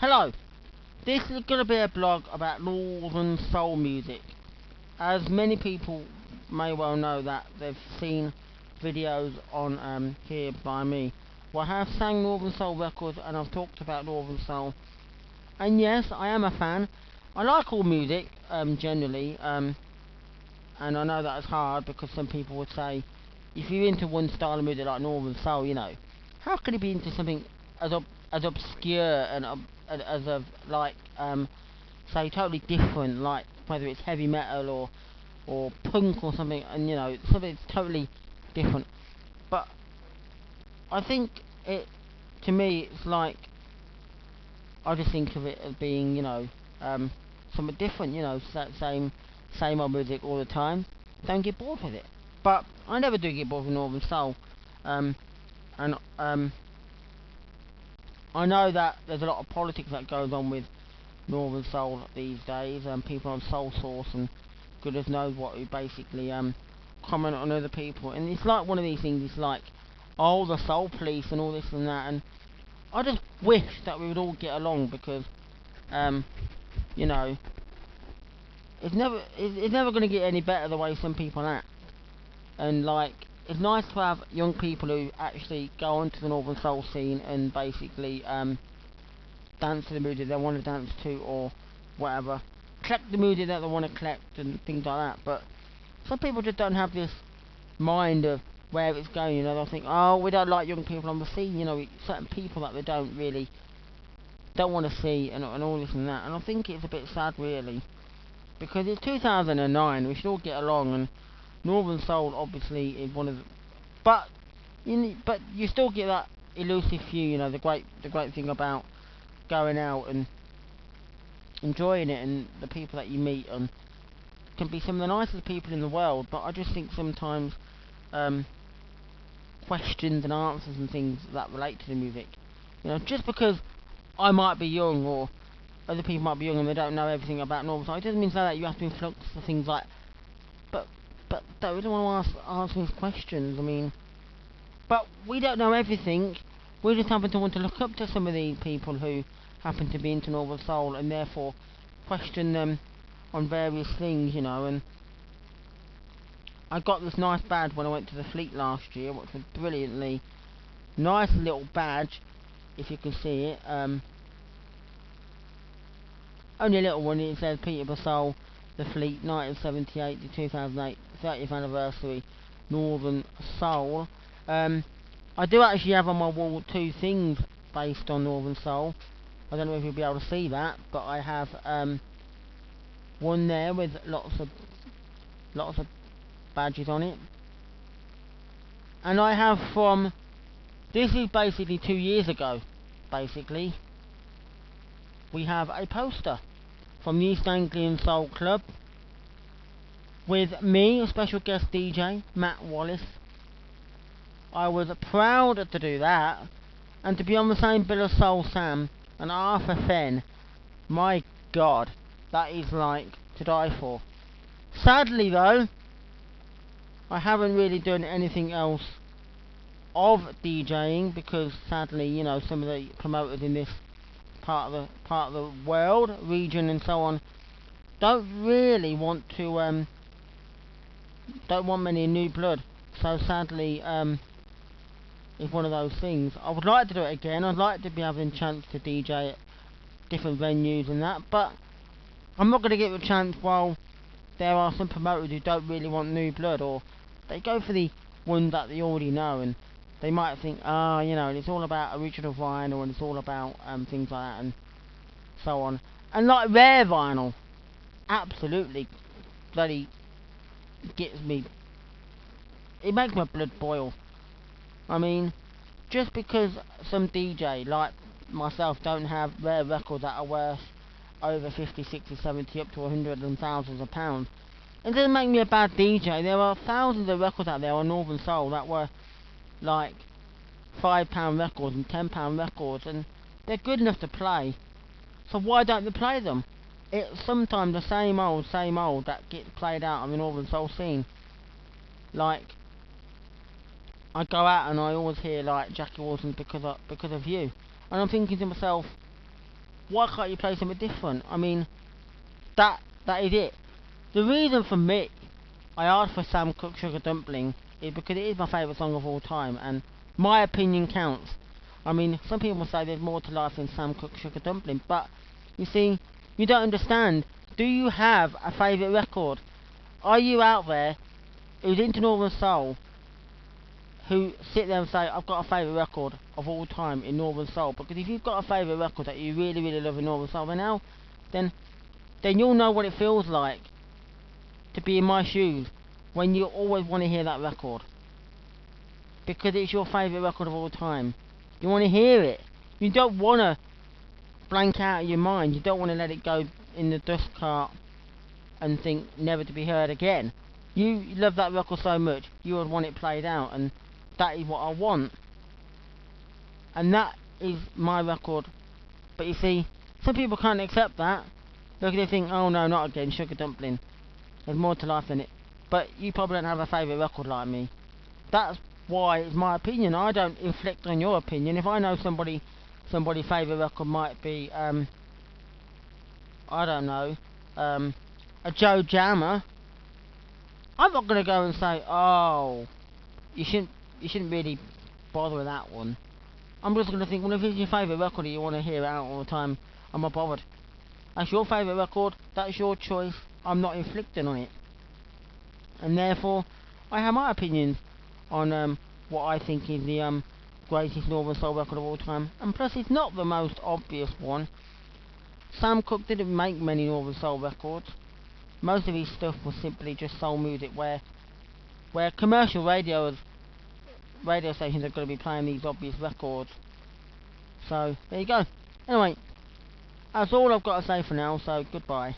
Hello, this is going to be a blog about Northern Soul music. As many people may well know that they've seen videos on here by me, where I have sang Northern Soul records and I've talked about Northern Soul. And yes, I am a fan. I like all music, generally, and I know that it's hard because some people would say, if you're into one style of music like Northern Soul, how can you be into something as as obscure and as of like say totally different, like whether it's heavy metal or punk or something, and something that's totally different. But I think it, to me, it's like I just think of it as being, um, something different. It's that same old music all the time. Don't get bored with it. But I never do get bored with Northern Soul. Um, and I know that there's a lot of politics that goes on with Northern Soul these days, and people on Soul Source and goodness knows what who basically comment on other people, and it's like one of these things. It's like, oh, the Soul Police and all this and that, and I just wish that we would all get along because um, you know, it's never going to get any better the way some people act, and like. It's nice to have young people who actually go onto the Northern Soul scene and basically dance to the music they want to dance to or whatever. Collect the music that they want to collect and things like that. But some people just don't have this mind of where it's going. They'll think, oh, we don't like young people on the scene. Certain people that they don't want to see and all this and that. And I think it's a bit sad, really, because it's 2009. We should all get along, and Northern Soul obviously is one of the. But but you still get that elusive few. The great thing about going out and enjoying it, and the people that you meet, and can be some of the nicest people in the world. But I just think sometimes um, questions and answers and things that relate to the music, just because I might be young or other people might be young and they don't know everything about Northern Soul, it doesn't mean that you have to influx for things like. But don't we don't want to answer these questions. I mean, but we don't know everything. We just happen to want to look up to some of these people who happen to be into Northern Soul and therefore question them on various things, and I got this nice badge when I went to the Fleet last year, which was brilliantly nice little badge, if you can see it. Only a little one. It says Peterborough Soul, the Fleet, 1978 to 2008, 30th anniversary, Northern Soul. I do actually have on my wall two things based on Northern Soul. I don't know if you'll be able to see that, but I have one there with lots of badges on it, and I have from. This is basically 2 years ago. Basically, we have a poster from the East Anglian Soul Club with me, a special guest DJ, Matt Wallace. I was proud to do that, and to be on the same bill as Soul Sam and Arthur Fenn. My God, that is like to die for. Sadly though, I haven't really done anything else of DJing because sadly, some of the promoters in this part of the world, region, and so on, don't really want to don't want many new blood. So sadly, it's one of those things. I would like to do it again. I'd like to be having a chance to DJ at different venues and that, but I'm not going to give it a chance while there are some promoters who don't really want new blood, or they go for the ones that they already know, and they might think, it's all about original vinyl, and it's all about things like that, and so on. And like rare vinyl, absolutely bloody gets me. It makes my blood boil. I mean, just because some DJ like myself don't have rare records that are worth over 50, 60, 70, up to 100 and thousands of pounds, it doesn't make me a bad DJ. There are thousands of records out there on Northern Soul that were like £5 records and £10 records, and they're good enough to play. So why don't they play them? It's sometimes the same old that gets played out on the Northern Soul scene. Like, I go out and I always hear like Jackie Wilson because of you, and I'm thinking to myself, why can't you play something different? I mean, that is it. The reason for me, I asked for Sam Cooke Sugar Dumpling, is because it is my favourite song of all time, and my opinion counts. I mean, some people say there's more to life than Sam Cooke Sugar Dumpling, but, you see, you don't understand. Do you have a favourite record? Are you out there who's into Northern Soul, who sit there and say, I've got a favourite record of all time in Northern Soul? Because if you've got a favourite record that you really, really love in Northern Soul, then you'll know what it feels like to be in my shoes when you always want to hear that record. Because it's your favourite record of all time. You want to hear it. You don't want to blank out of your mind. You don't want to let it go in the dust cart and think never to be heard again. You love that record so much, you would want it played out, and that is what I want. And that is my record. But you see, some people can't accept that. Because they think, oh no, not again, Sugar Dumpling. There's more to life than it. But you probably don't have a favourite record like me. That's why it's my opinion. I don't inflict on your opinion. If I know somebody's favourite record might be, I don't know, a Joe Jammer, I'm not going to go and say, oh, you shouldn't really bother with that one. I'm just going to think, well, if it's your favourite record and you want to hear it out all the time, I'm not bothered. That's your favourite record, that's your choice, I'm not inflicting on it. And therefore, I have my opinions on what I think is the greatest Northern Soul record of all time. And plus, it's not the most obvious one. Sam Cooke didn't make many Northern Soul records. Most of his stuff was simply just soul music, where commercial radio stations are going to be playing these obvious records. So, there you go. Anyway, that's all I've got to say for now, so goodbye.